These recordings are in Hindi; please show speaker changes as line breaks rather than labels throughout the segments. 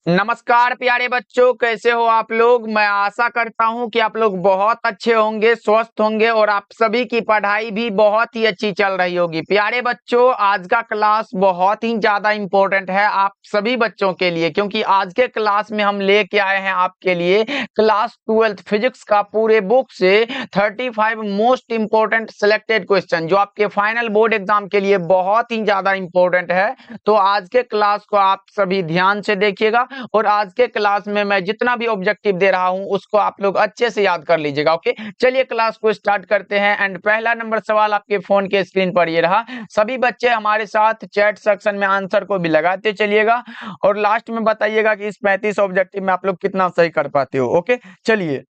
नमस्कार प्यारे बच्चों, कैसे हो आप लोग। मैं आशा करता हूं कि आप लोग बहुत अच्छे होंगे, स्वस्थ होंगे और आप सभी की पढ़ाई भी बहुत ही अच्छी चल रही होगी। प्यारे बच्चों, आज का क्लास बहुत ही ज्यादा इम्पोर्टेंट है आप सभी बच्चों के लिए, क्योंकि आज के क्लास में हम लेके आए हैं आपके लिए क्लास 12th फिजिक्स का पूरे बुक से 35 मोस्ट इम्पोर्टेंट सिलेक्टेड क्वेश्चन, जो आपके फाइनल बोर्ड एग्जाम के लिए बहुत ही ज्यादा इम्पोर्टेंट है। तो आज के क्लास को आप सभी ध्यान से देखिएगा और आज के क्लास में मैं जितना भी ऑब्जेक्टिव दे रहा हूं उसको आप लोग अच्छे से याद कर लीजिएगा। ओके, चलिए क्लास को स्टार्ट करते हैं। एंड पहला नंबर सवाल आपके फोन के स्क्रीन पर ये रहा। सभी बच्चे हमारे साथ चैट सेक्शन में आंसर को भी लगाते चलिएगा और लास्ट में बताइएगा कि इस 35 ऑब्जेक्टिव में आप लोग कितना सही कर पाते हो। ओके, चलिए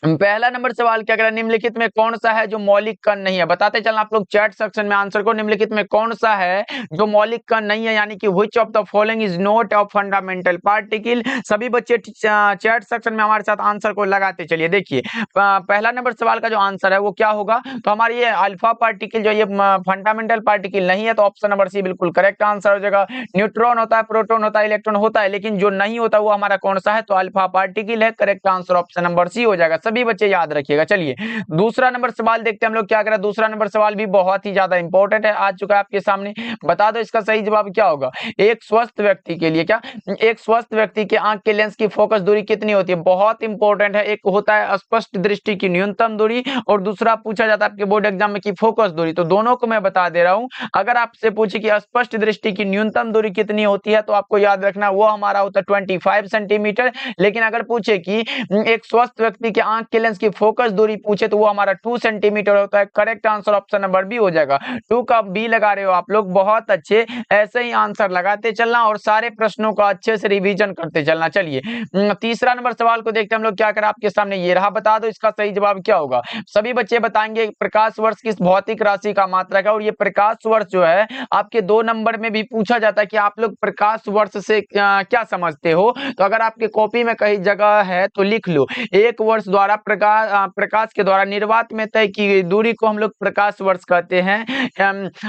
पहला नंबर सवाल क्या कह रहा है, निम्नलिखित में कौन सा है जो मौलिक कण नहीं है। बताते चलना आप लोग चैट सेक्शन में आंसर को, निम्नलिखित में कौन सा है जो मौलिक कण नहीं है, यानी कि which of the following is not a fundamental particle. सभी बच्चे चैट सेक्शन में हमारे साथ आंसर को लगाते चलिए। देखिए पहला नंबर सवाल का जो आंसर है वो क्या होगा, तो हमारी ये अल्फा पार्टिकल जो ये फंडामेंटल पार्टिकल नहीं है, तो ऑप्शन नंबर सी बिल्कुल करेक्ट आंसर हो जाएगा। न्यूट्रॉन होता है, प्रोटॉन होता है, इलेक्ट्रॉन होता है, लेकिन जो नहीं होता वो हमारा कौन सा है, तो अल्फा पार्टिकल है। Correct answer option number C हो जाएगा। सभी बच्चे याद रखिएगा। चलिए दूसरा नंबर सवाल देखते हैं हम लोग क्या करें। दूसरा नंबर सवाल भी बहुत ही ज्यादा इंपॉर्टेंट है, आ चुका है आपके सामने। बता दो इसका सही जवाब क्या होगा। एक स्वस्थ व्यक्ति के लिए, क्या एक स्वस्थ व्यक्ति के आंख के लेंस की फोकस दूरी कितनी होती है। बहुत इंपॉर्टेंट है। एक होता है स्पष्ट दृष्टि की न्यूनतम दूरी और दूसरा पूछा जाता है आपके बोर्ड एग्जाम में की फोकस दूरी। तो दोनों को मैं बता दे रहा हूं। अगर आपसे पूछे कि स्पष्ट दृष्टि की न्यूनतम दूरी कितनी होती है, तो आपको याद रखना वो हमारा होता है 25 सेंटीमीटर। लेकिन अगर पूछे कि एक स्वस्थ व्यक्ति के आंख के लेंस की फोकस दूरी पूछे तो वो हमारा 2 सेंटीमीटर होता है। Correct answer option number B हो जाएगा। 2 का बी लगा रहे हो आप लोग, बहुत अच्छे। ऐसे ही आंसर लगाते चलना और सारे प्रश्नों का अच्छे से रिवीजन करते चलना। चलिए तीसरा नंबर सवाल को देखते हैं हम लोग क्या करें। आपके सामने ये रहा, बता दो इसका सही जवाब क्या होगा। सभी बच्चे बताएंगे प्रकाश वर्ष किस भौतिक राशि का मात्रक है। और ये प्रकाश वर्ष जो है आपके 2 नंबर में भी पूछा जाता है कि आप लोग प्रकाश वर्ष से क्या समझते हो। तो अगर आपके कॉपी में कहीं जगह है तो लिख लो, एक वर्ष द्वारा प्रकाश के द्वारा निर्वात में तय की गई दूरी को हम लोग प्रकाश वर्ष कहते हैं।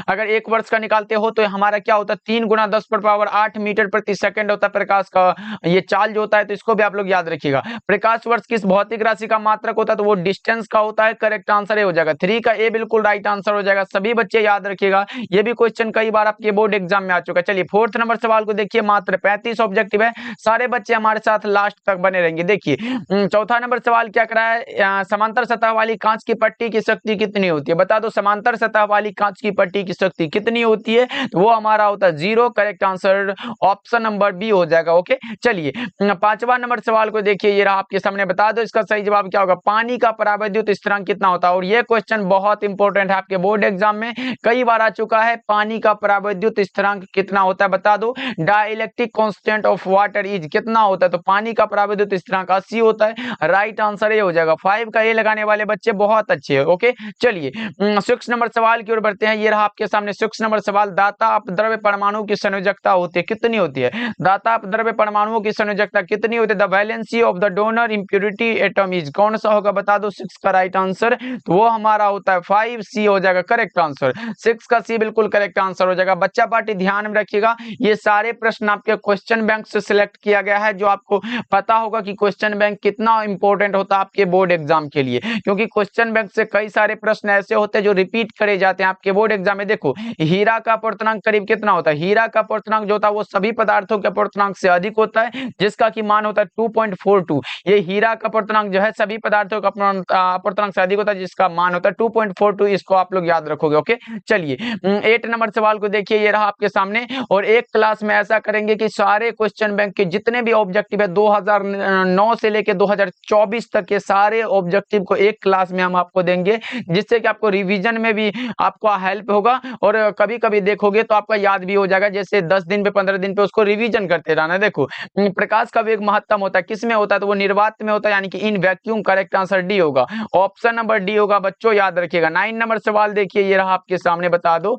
अगर एक वर्ष का निकालते हो तो हमारा क्या होता है, 3 गुना 10⁸ मीटर प्रति सेकंड होता है प्रकाश का ये चाल जो होता है। तो इसको भी आप लोग याद रखिएगा। प्रकाश वर्ष किस भौतिक राशि का मात्रक होता है, तो वो डिस्टेंस का होता है। करेक्ट आंसर हो जाएगा 3 का ए बिल्कुल राइट आंसर हो जाएगा। सभी बच्चे याद रखिएगा, ये भी क्वेश्चन कई बार आपके बोर्ड एग्जाम में आ चुका है। चलिए फोर्थ नंबर सवाल को देखिए, मात्र 35 ऑब्जेक्टिव है। सारे बच्चे हमारे साथ लास्ट तक बने रहेंगे। देखिए चौथा नंबर सवाल क्या करा है, समांतर सतह वाली कांच की पट्टी की शक्ति कितनी होती है। बता दो समांतर सतह वाली कांच की पट्टी की शक्ति कितनी होती है, तो वो हमारा होता है 0। Correct answer option number B हो जाएगा। ओके, चलिए पांचवा नंबर सवाल को देखिए, ये रहा आपके सामने। बता दो इसका सही जवाब क्या होगा। पानी का परावैद्युत स्थिरांक कितना होता है। और ये क्वेश्चन बहुत इंपॉर्टेंट है, आपके बोर्ड एग्जाम में कई बार आ चुका है। पानी का परावैद्युत स्थिरांक कितना होता है, बता दो। Dielectric constant of water is कितना होता है, तो पानी का परावैद्युत स्थिरांक 80 होता है। राइट आंसर ये हो जाएगा। 5 का ए लगाने वाले बच्चे बहुत अच्छे हैं। ओके, चलिए 6 नंबर सवाल की ओर बढ़ते हैं। ये रहा आपके सामने 6 नंबर सवाल। दाता अपद्रव्य परमाणु की संयोजकता होती है कितनी होती है। दाता अपद्रव्य परमाणुओं की संयोजकता कितनी होती है। The valency of the donor impurity atom is कौन सा होगा, बता दो। 6 का राइट आंसर तो वो हमारा होता है 5 सी हो जाएगा। करेक्ट आंसर 6 का सी बिल्कुल करेक्ट आंसर हो जाएगा। बच्चा पार्टी ध्यान में रखिएगा, ये सारे प्रश्न आपके क्वेश्चन बैंक से सिलेक्ट किया गया है, जो आपको पता होगा कि क्वेश्चन बैंक कितना इंपॉर्टेंट होता है आपके बोर्ड एग्जाम के लिए। क्योंकि क्वेश्चन बैंक से कई सारे प्रश्न ऐसे होते हैं जो रिपीट करे जाते हैं आपके बोर्ड एग्जाम में। देखो हीरा का अपवर्तनांक करीब कितना होता है। हीरा का अपवर्तनांक जो होता है वो सभी पदार्थों के अपवर्तनांक से अधिक होता है, जिसका की मान होता है 2.42। ये हीरा का अपवर्तनांक जो है सभी पदार्थों का अपवर्तनांक से अधिक होता है, जिसका मान होता है 2.42। इसको आप लोग याद रखोगे। ओके, चलिए 8 नंबर सवाल को देखिए, ये रहा आपके सामने। और एक क्लास में ऐसा करेंगे कि सारे क्वेश्चन बैंक के जितने भी ऑब्जेक्टिव है 2009 से लेकर 2024 तक के सारे ऑब्जेक्टिव को एक क्लास में हम आपको देंगे, जिससे कि आपको रिवीजन में भी आपको हेल्प होगा और कभी कभी देखोगे तो आपका याद भी हो जाएगा। जैसे 10 दिन पे 15 दिन पे उसको रिवीजन करते रहना। देखो प्रकाश का वेग महत्तम होता है किसमें होता है, तो वो निर्वात में होता है, यानी कि in vacuum. Correct answer D होगा, ऑप्शन नंबर डी होगा। बच्चों याद रखिएगा। 9 नंबर सवाल देखिए, ये रहा आपके सामने। बता दो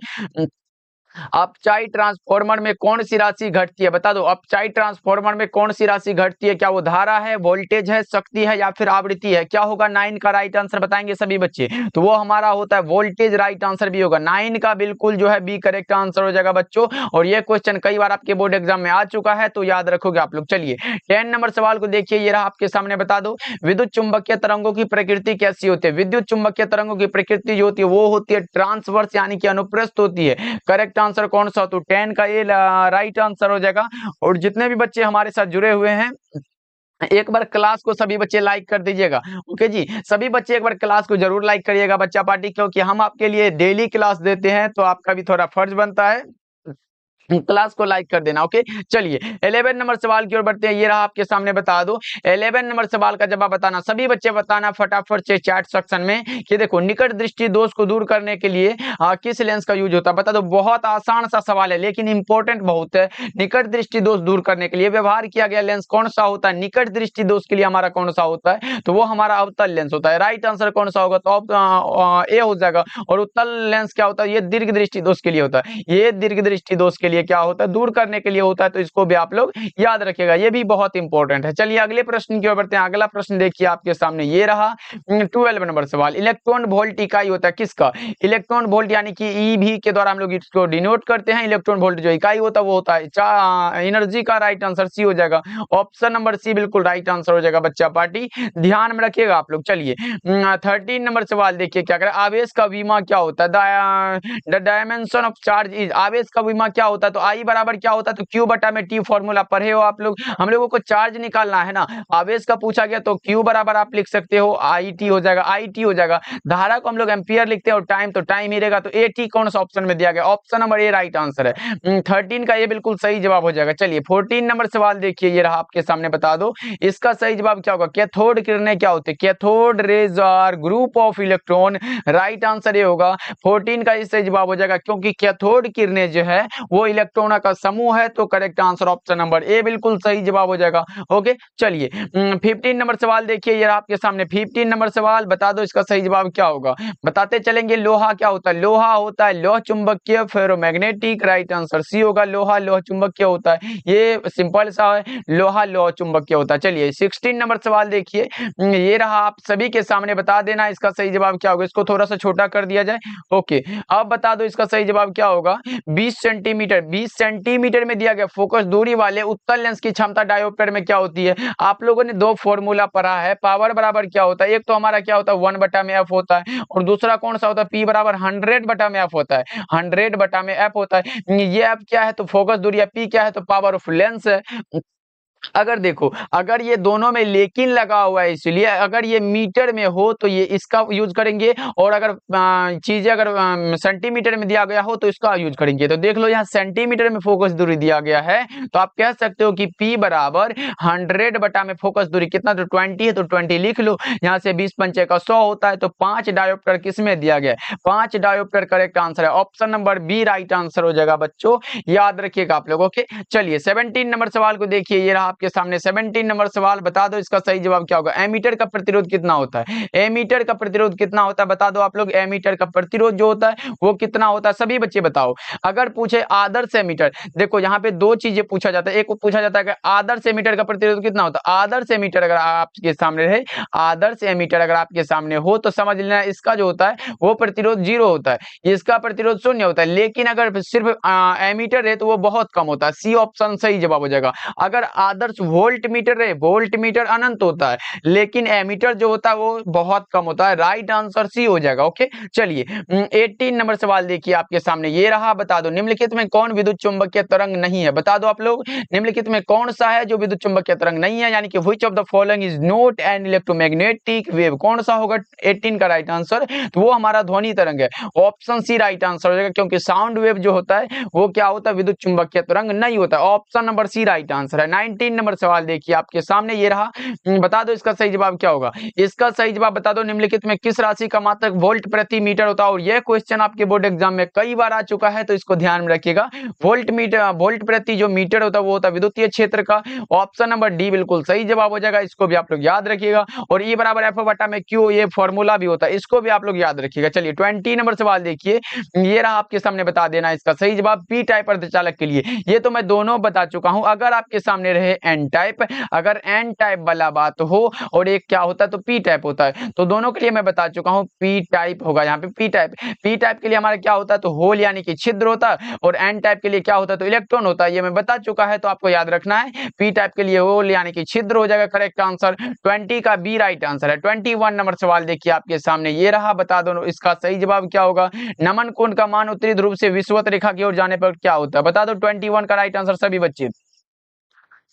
अपचाई ट्रांसफार्मर में कौन सी राशि घटती है? बता दो, अपचाई ट्रांसफार्मर में कौन सी राशि घटती है? क्या वो धारा है, वोल्टेज है, शक्ति है या फिर आवृत्ति है? क्या होगा 9 का राइट आंसर बताएंगे सभी बच्चे? तो वो हमारा होता है वोल्टेज, राइट आंसर भी होगा 9 का, बिल्कुल जो है बी करेक्ट आंसर हो जाएगा बच्चों। और ये क्वेश्चन कई बार आपके बोर्ड एग्जाम में आ चुका है, तो याद रखोगे आप लोग। चलिए 10 नंबर सवाल को देखिए, ये रहा आपके सामने। बता दो, विद्युत चुंबकीय तरंगों की प्रकृति कैसी होती है? विद्युत चुंबकीय तरंगों की प्रकृति जो होती है वो होती है ट्रांसवर्स यानी कि अनुप्रस्थ होती है। करेक्ट आंसर कौन सा? तो 10 का ये राइट आंसर हो जाएगा। और जितने भी बच्चे हमारे साथ जुड़े हुए हैं, एक बार क्लास को सभी बच्चे लाइक कर दीजिएगा। ओके जी, सभी बच्चे एक बार क्लास को जरूर लाइक करिएगा बच्चा पार्टी, क्योंकि हम आपके लिए डेली क्लास देते हैं, तो आपका भी थोड़ा फर्ज बनता है क्लास को लाइक कर देना। ओके, चलिए 11 नंबर सवाल की ओर बढ़ते हैं। ये रहा आपके सामने। बता दो 11 नंबर सवाल का जवाब बताना, सभी बच्चे बताना फटाफट से चैट सेक्शन में कि देखो निकट दृष्टि दोष को दूर करने के लिए किस लेंस का यूज होता है? बता दो, बहुत आसान सा सवाल है लेकिन इंपॉर्टेंट बहुत है। निकट दृष्टि दोष दूर करने के लिए व्यवहार किया गया लेंस कौन सा होता है? निकट दृष्टि दोष के लिए हमारा कौन सा होता है? तो वो हमारा अवतल लेंस होता है। राइट आंसर कौन सा होगा? तो ए हो जाएगा। और उत्तल लेंस क्या होता है? ये दीर्घ दृष्टि दोष के लिए होता है। ये दीर्घ दृष्टि दोष के लिए क्या होता है? दूर करने के लिए होता है। तो इसको भी आप लोग याद रखिएगा, ये भी बहुत इंपॉर्टेंट है। चलिए अगले प्रश्न की ओर बढ़ते हैं। अगला प्रश्न देखिए आपके सामने, ये रहा 12 नंबर सवाल। इलेक्ट्रॉन वोल्ट इकाई होता है किसका? इलेक्ट्रॉन वोल्ट यानी कि ईवी के द्वारा हम लोग इसको डिनोट करते हैं। इलेक्ट्रॉन वोल्ट जो इकाई होता है वो होता है एनर्जी का। राइट आंसर सी हो जाएगा। ऑप्शन नंबर सी बिल्कुल राइट आंसर हो जाएगा बच्चा पार्टी, ध्यान में रखिएगा आप लोग। चलिए 13 नंबर सवाल देखिए क्या करें। आवेश का विमा क्या होता है? The dimension of charge is, आवेश का विमा क्या होता है? तो आई बराबर क्या होता है? तो क्यू बटा में टी फॉर्मूला पढ़े हो आप लोग। हम लोगों को चार्ज निकालना है ना, आवेश का पूछा गया, तो क्यू बराबर आप लिख सकते हो आई टी हो जाएगा, आई टी हो जाएगा। धारा को हम लोग एम्पियर लिखते हैं और टाइम तो टाइम ही रहेगा। तो ए टी कौन सा ऑप्शन में दिया गया? Option number A right answer है। 13 का ये बिल्कुल सही जवाब हो जाएगा। चलिए 14 नंबर सवाल देखिए, ये रहा आपके सामने। बता दो इसका सही जवाब क्या होगा? कैथोड किरणें क्या होती है? Cathode rays are group of electron. Right answer ये होगा 14 का सही जवाब हो जाएगा, क्योंकि कैथोड किरणें जो है वो इलेक्ट्रॉनों का समूह है। तो correct answer option number A बिल्कुल सही जवाब हो जाएगा। ओके, चलिए 15 नंबर सवाल देखिए, ये आपके सामने 15 नंबर सवाल। बता दो इसका सही जवाब क्या होगा? बताते चलेंगे। लोहा क्या होता है? लोहा होता है लौह चुंबकीय फेरोमैग्नेटिक। राइट आंसर सी होगा, लोहा लौह चुंबकीय होता है। ये सिंपल सा है, लोहा लौह चुंबकीय होता है। चलिए 16 नंबर सवाल देखिए, ये रहा आप सभी के सामने। बता देना इसका सही जवाब क्या होगा। इसको थोड़ा सा छोटा कर दिया जाए। ओके, अब बता दो इसका सही जवाब क्या होगा? 20 सेंटीमीटर, 20 सेंटीमीटर में दिया गया फोकस दूरी वाले उत्तल लेंस की क्षमता डायोप्टर में क्या होती है? आप लोगों ने दो फॉर्मूला पढ़ा है। पावर बराबर क्या होता है? एक तो हमारा क्या होता है 1 बटा में एफ होता है, और दूसरा कौन सा होता है? पी बराबर 100 बटा में एफ होता है। 100 बटा में एफ होता है। ये एफ क्या है? तो फोकस दूरी है। पी क्या है? तो पावर ऑफ लेंस है। अगर देखो, अगर ये दोनों में लेकिन लगा हुआ है, इसलिए अगर ये मीटर में हो तो ये इसका यूज करेंगे, और अगर चीजें अगर सेंटीमीटर में दिया गया हो तो इसका यूज करेंगे। तो देख लो यहाँ सेंटीमीटर में फोकस दूरी दिया गया है, तो आप कह सकते हो कि P बराबर 100 बटा में फोकस दूरी कितना? तो 20 है, तो 20 लिख लो। यहाँ से 20 पंचे का 100 होता है, तो 5 डायोप्टर किसमें दिया गया है? 5 डायोप्टर करेक्ट आंसर है। Option number B right answer हो जाएगा बच्चों, याद रखिएगा आप लोग। ओके, चलिए 17 नंबर सवाल को देखिए, ये रहा आपके सामने 17 नंबर सवाल। बता दो इसका सही जवाब क्या होगा? एमीटर का प्रतिरोध कितना होता है? एमीटर का प्रतिरोध कितना होता है? बता दो आप लोग, एमीटर का प्रतिरोध जो होता है वो कितना होता है? सभी बच्चे बताओ। अगर पूछे आदर्श एमीटर, देखो यहाँ पे दो चीजें पूछा जाता है। एक पूछा जाता है कि आदर्श एमीटर का प्रतिरोध कितना होता है। आदर्श एमीटर अगर आपके सामने रहे, आदर्श एमीटर अगर आपके सामने हो तो समझ लेना इसका जो होता है वो प्रतिरोध 0 होता है, इसका प्रतिरोध 0 होता है। लेकिन अगर सिर्फ एमीटर है तो वो बहुत कम होता है। सी ऑप्शन सही जवाब हो जाएगा। अगर आदर्श वोल्ट मीटर है, वोल्ट मीटर अनंत होता है, लेकिन एमीटर जो होता है वो बहुत कम होता है। राइट आंसर सी हो जाएगा। ओके, चलिए 18 नंबर सवाल देखिए आपके सामने, ये रहा। बता दो निम्नलिखित में कौन विद्युत चुंबकीय तरंग नहीं है? बता दो आप लोग, निम्नलिखित में कौन सा है जो विद्युत चुंबकीय तरंग नहीं है? यानी कि which of the following is not an electromagnetic wave? कौन सा होगा 18 का राइट आंसर? तो वो हमारा ध्वनि तरंग है। ऑप्शन सी राइट आंसर हो जाएगा, क्योंकि साउंड वेव जो होता है वो क्या होता है? विद्युत चुंबकीय तरंग नहीं होता। Option number C right answer है। 19 नंबर सवाल देखिए आपके सामने ये रहा। बता दो इसका सही जवाब क्या होगा। इसका सही जवाब बता दो, निम्नलिखित में किस राशि का मात्रक वोल्ट प्रति मीटर होता है। और यह क्वेश्चन आपके बोर्ड एग्जाम में कई बार आ चुका है, तो इसको ध्यान में रखिएगा। वोल्ट प्रति जो मीटर होता है वो होता है विद्युतीय क्षेत्र का। ऑप्शन नंबर डी बिल्कुल सही जवाब हो जाएगा, इसको भी आप लोग याद रखिएगा। और E बराबर एफ बटा में क्यू, ये फॉर्मूला भी होता है, इसको भी आप लोग याद रखिएगा। चलिए 20 नंबर सवाल देखिए, ये रहा आपके सामने, बता देना इसका सही जवाब। पी टाइप अर्धचालक के लिए ये तो मैं दोनों बता चुका हूं। अगर आपके सामने रहे एन टाइप, अगर एन टाइप वाला बात हो और एक क्या होता है तो पी टाइप होता है, तो दोनों के लिए मैं बता चुका हूं पी टाइप होगा यहाँ पे। पी टाइप के लिए हमारा क्या होता है तो होल यानी कि छिद्र होता है, और एन टाइप के लिए क्या होता है तो इलेक्ट्रॉन होता है। ये मैं बता चुका है, तो आपको याद रखना है। पी टाइप के लिए होल यानी कि छिद्र हो जाएगा करेक्ट आंसर। 20 का बी राइट आंसर है। 21 नंबर सवाल देखिए आपके सामने ये रहा, बता दो इसका सही जवाब क्या होगा। नमन कोण का मान उत्तरी ध्रुव से विषुवत रेखा की ओर जाने पर क्या होता है, बता दो 21 का राइट आंसर सभी बच्चे।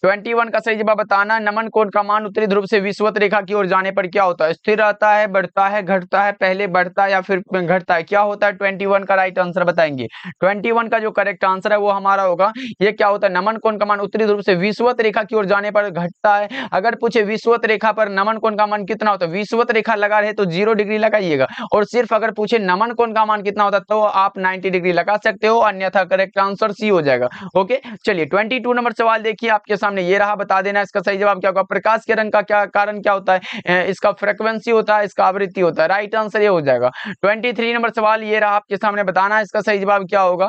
21 का सही जवाब बताना। नमन कोण का मान उत्तरी ध्रुव से विषुवत रेखा की ओर जाने पर क्या होता है, स्थिर रहता है, बढ़ता है, घटता है, पहले बढ़ता है या फिर घटता है, क्या होता है। 21 का राइट आंसर बताएंगे। 21 का जो करेक्ट आंसर है वो हमारा होगा, ये क्या होता है, नमन कोण का मान उत्तरी ध्रुव से विषुवत रेखा की ओर जाने पर घटता है। अगर पूछे विषुवत रेखा पर नमन कोण का मान कितना होता है, विषुवत रेखा लगा रहे तो 0 डिग्री लगाइएगा, और सिर्फ अगर पूछे नमन कोण का मान कितना होता है तो आप 90 डिग्री लगा सकते हो, अन्यथा करेक्ट आंसर सी हो जाएगा। ओके, चलिए 22 नंबर सवाल देखिए आपके सामने ये रहा, बता देना इसका सही जवाब क्या होगा। प्रकाश के रंग का क्या कारण क्या होता है, इसका फ्रीक्वेंसी होता है, इसका आवृत्ति होता है। राइट आंसर ये हो जाएगा। 23 नंबर सवाल ये रहा आपके सामने, बताना इसका सही जवाब क्या होगा।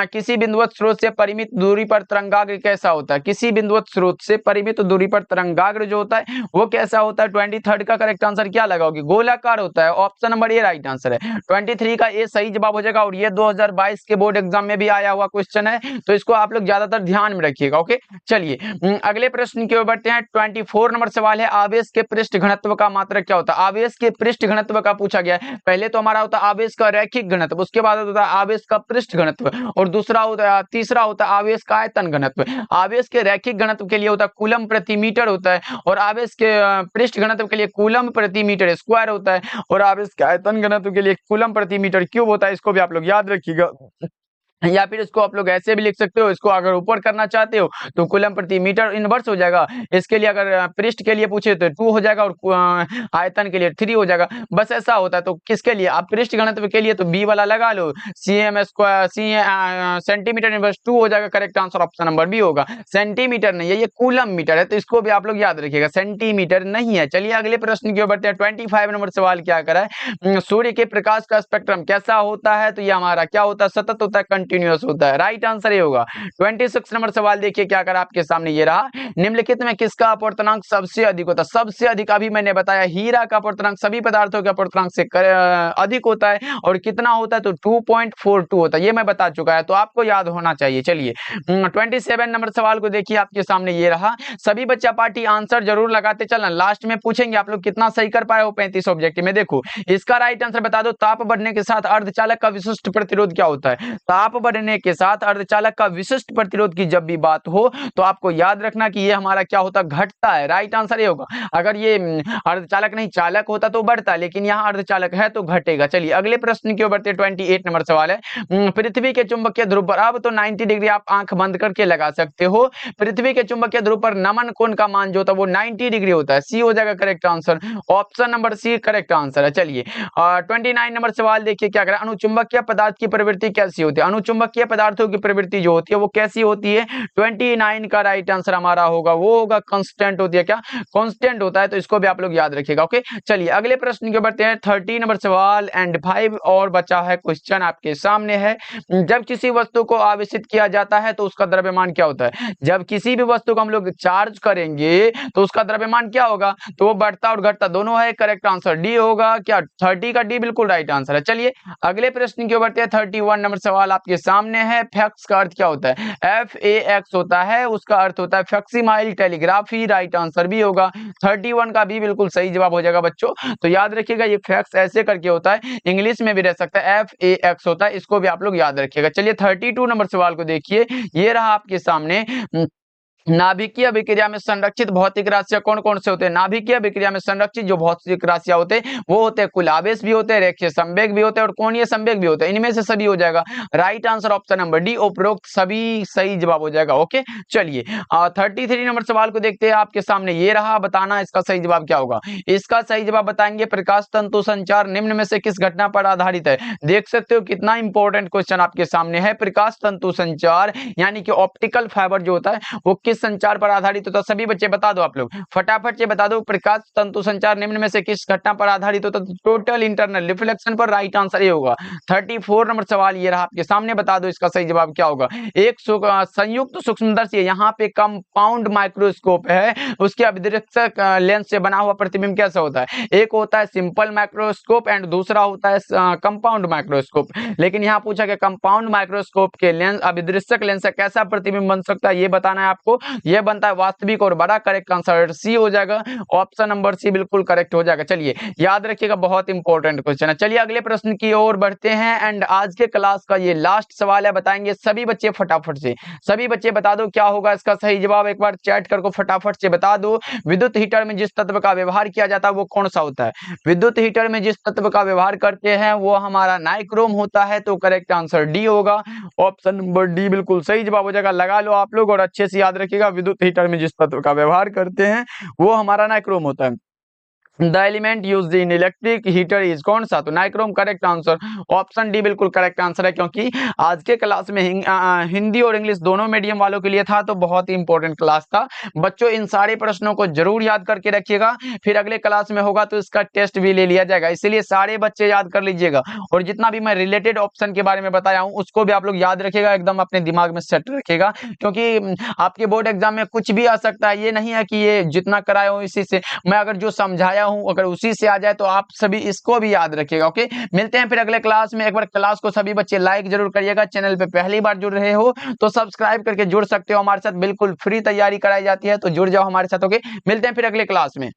किसी बिंदुवत स्रोत से परिमित दूरी पर तरंगाग्र कैसा होता है, किसी बिंदुवत स्रोत से परिमित दूरी पर तरंगाग्र जो होता है वो कैसा होता है। 23 का करेक्ट आंसर क्या लगाओगे, गोलाकार होता है। Option number A right answer है। 23 का ए सही जवाब हो जाएगा, और ये 2022 के बोर्ड एग्जाम में भी आया हुआ क्वेश्चन है, तो इसको आप लोग ज्यादातर ध्यान में रखिएगा। ओके, चलिए अगले प्रश्न की ओर बढ़ते हैं। 24 नंबर सवाल है, आवेश के पृष्ठ घनत्व का मात्रक क्या होता है। आवेश के पृष्ठ घनत्व का पूछा गया है। पहले तो हमारा होता है आवेश का रैखिक घनत्व, उसके बाद होता है आवेश का पृष्ठ घनत्व, और दूसरा होता है, तीसरा होता है आवेश का आयतन घनत्व। आवेश के रैखिक घनत्व के लिए होता है कूलम प्रति मीटर होता है, और आवेश के पृष्ठ घनत्व के लिए कूलम प्रति मीटर स्क्वायर होता है, और आवेश के आयतन घनत्व के लिए कूलम प्रति मीटर क्यूब होता है। इसको भी आप लोग याद रखिएगा, या फिर इसको आप लोग ऐसे भी लिख सकते हो, इसको अगर ऊपर करना चाहते हो तो कूलम प्रति मीटर इनवर्स हो जाएगा। इसके लिए अगर पृष्ठ के लिए पूछे तो 2 हो जाएगा, और आयतन के लिए 3 हो जाएगा। बस ऐसा होता है। तो किसके लिए, आप पृष्ठ घनत्व के लिए तो बी वाला लगा लो, cm स्क्वायर सेंटीमीटर इनवर्स 2 हो जाएगा। Correct answer option number B होगा। सेंटीमीटर नहीं है, ये कूलम मीटर है, तो इसको भी आप लोग याद रखिएगा, सेंटीमीटर नहीं है। चलिए अगले प्रश्न की ओर बढ़ते हैं। 25 नंबर सवाल क्या करा है, सूर्य के प्रकाश का स्पेक्ट्रम कैसा होता है, तो ये हमारा क्या होता है, सतत होता है, कंटिन्यूअस होता है। राइट आंसर ये होगा। 26 नंबर सवाल देखिए क्या करा आपके सामने ये रहा, निम्नलिखित में किसका अपवर्तनांक सबसे अधिक होता है। सबसे अधिक अभी मैंने बताया हीरा का अपवर्तनांक सभी पदार्थों के अपवर्तनांक से अधिक होता है, और कितना होता है तो 2.42 होता है, ये मैं बता चुका है, तो आपको याद होना चाहिए। चलिए 27 नंबर सवाल को देखिए आपके सामने ये रहा। सभी बच्चा पार्टी आंसर जरूर लगाते चलना, लास्ट में पूछेंगे आप लोग कितना सही कर पाए हो 35 ऑब्जेक्टिव में। देखो इसका राइट आंसर बता दो, ताप बढ़ने के साथ अर्धचालक का विशिष्ट प्रतिरोध क्या होता है। ताप बढ़ने के साथ अर्धचालक का विशिष्ट प्रतिरोध की जब भी बात हो तो आपको याद रखना कि ये हमारा क्या होता है, घटता है। राइट आंसर ये होगा। अगर ये अर्धचालक नहीं चालक होता तो बढ़ता, लेकिन यहाँ अर्धचालक है तो घटेगा। चलिए अगले प्रश्न की ओर बढ़ते। 28 नंबर सवाल है, पृथ्वी के चुंबकीय ध्रुव पर, अब तो 90 डिग्री आप आंख बंद करके लगा सकते हो, पृथ्वी के चुंबकीय ध्रुव पर नमन कोण का मान जो होता है वो 90 डिग्री होता है। सी हो जाएगा correct answer. Option number C correct answer है। चलिए 29 नंबर सवाल देखिए क्या करें, अनुचुंबकीय पदार्थ की प्रवृत्ति कैसी होती है। अनुचुंबकीय पदार्थों की प्रवृत्ति जो होती है वो कैसी होती है। 29 का राइट आंसर हमारा होगा वो होगा कांस्टेंट होती है। क्या कांस्टेंट होता है, तो इसको भी आप लोग याद रखिएगा। ओके, चलिए अगले प्रश्न के बढ़ते हैं। 30 नंबर सवाल एंड 5 और बचा है क्वेश्चन आपके सामने है, जब किसी वस्तु को आवेशित किया जाता है तो उसका द्रव्यमान क्या होता है। जब किसी भी वस्तु को हम लोग चार्ज करेंगे तो उसका द्रव्यमान क्या होगा, तो वो बढ़ता और घटता दोनों है। करेक्ट आंसर डी होगा। क्या 30 का डी बिल्कुल राइट आंसर है। चलिए अगले प्रश्न की ओर बढ़ते हैं। 31 नंबर सवाल आपके सामने है, फैक्स का अर्थ क्या होता है। FAX होता है, उसका अर्थ होता है फैक्सिमाइल टेलीग्राफी। राइट आंसर भी होगा। 31 का भी बिल्कुल सही जवाब हो जाएगा बच्चों। तो याद रखिएगा ये फैक्स ऐसे करके होता है, इंग्लिश में भी रह सकता है, FAX होता है, इसको भी आप लोग याद रखिएगा। चलिए 32 नंबर सवाल को देखिए, ये रहा आपके सामने, नाभिकीय अभिक्रिया में संरक्षित भौतिक राशियां कौन कौन से होते हैं? नाभिकीय अभिक्रिया में संरक्षित जो भौतिक राशियां होते हैं वो होते हैं कुल आवेश भी होते हैं, रेखीय संवेग भी होते हैं और कोणीय संवेग भी होते हैं। इनमें से सभी हो जाएगा। Right answer option number D, उपरोक्त सभी सही जवाब हो जाएगा। ओके, चलिए 33 नंबर सवाल को देखते हैं। आपके सामने ये रहा, बताना इसका सही जवाब क्या होगा। इसका सही जवाब बताएंगे, प्रकाश तंतु संचार निम्न में से किस घटना पर आधारित है? देख सकते हो कितना इंपॉर्टेंट क्वेश्चन आपके सामने है। प्रकाश तंतु संचार यानी कि ऑप्टिकल फाइबर जो होता है वो किस संचार पर आधारित होता है? सभी बच्चे बता दो, आप लोग फटाफट से बता दो। प्रकाश तंतु संचार निम्न में से किस घटना पर आधारित होता है? टोटल इंटरनल रिफ्लेक्शन पर। राइट आंसर ये होगा। 34 नंबर सवाल ये रहा आपके सामने, बता दो इसका सही जवाब क्या होगा। एक संयुक्त सूक्ष्मदर्शी, यहाँ पे कंपाउंड माइक्रोस्कोप है, उसके अभिदृक्षक लेंस से बना हुआ प्रतिबिंब कैसा होता है? एक होता है सिंपल माइक्रोस्कोप एंड दूसरा होता है कंपाउंड माइक्रोस्कोप। लेकिन यहाँ पूछा कि कंपाउंड माइक्रोस्कोप के लेंस अभिदृक्षक लेंस से कैसा प्रतिबिंब बन सकता है, ये बताना है आपको। ये बनता है वास्तविक और बड़ा। करेक्ट आंसर सी हो जाएगा। ऑप्शन नंबर सी बिल्कुल करेक्ट हो जाएगा। चलिए याद रखिएगा, बहुत इंपॉर्टेंट क्वेश्चन है। चलिए अगले प्रश्न की ओर बढ़ते हैं एंड आज के क्लास का ये लास्ट सवाल है, बताएंगे सभी बच्चे फटाफट से। सभी बच्चे बता दो क्या होगा इसका सही जवाब, एक बार चैट करके फटाफट से बता दो। विद्युत हीटर में जिस तत्व का व्यवहार किया जाता है वो कौन सा होता है? विद्युत हीटर में जिस तत्व का व्यवहार करते हैं वो हमारा नाइक्रोम होता है। तो करेक्ट आंसर डी होगा। ऑप्शन नंबर डी बिल्कुल सही जवाब हो जाएगा। लगा लो आप लोग और अच्छे से याद रखिएगा, विद्युत हीटर में जिस तत्व का व्यवहार करते हैं वो हमारा नाइक्रोम होता है। The element used in electric heater is कौन सा? तो nichrome correct answer. Option D बिल्कुल करेक्ट आंसर है, क्योंकि आज के क्लास में हिंदी और इंग्लिश दोनों मीडियम वालों के लिए था, तो बहुत ही इंपॉर्टेंट क्लास था। बच्चों इन सारे प्रश्नों को जरूर याद करके रखिएगा, फिर अगले क्लास में होगा तो इसका टेस्ट भी ले लिया जाएगा, इसलिए सारे बच्चे याद कर लीजिएगा। और जितना भी मैं रिलेटेड ऑप्शन के बारे में बताया हूँ उसको भी आप लोग याद रखिएगा, एकदम अपने दिमाग में सेट रखिएगा, क्योंकि आपके बोर्ड एग्जाम में कुछ भी आ सकता है। ये नहीं है कि ये जितना कराया हूँ इसी से, मैं अगर जो समझाया हूं अगर उसी से आ जाए तो आप सभी इसको भी याद रखिएगा। ओके, मिलते हैं फिर अगले क्लास में। एक बार क्लास को सभी बच्चे लाइक जरूर करिएगा। चैनल पे पहली बार जुड़ रहे हो तो सब्सक्राइब करके जुड़ सकते हो हमारे साथ, बिल्कुल फ्री तैयारी कराई जाती है, तो जुड़ जाओ हमारे साथ। ओके, मिलते हैं फिर अगले क्लास में।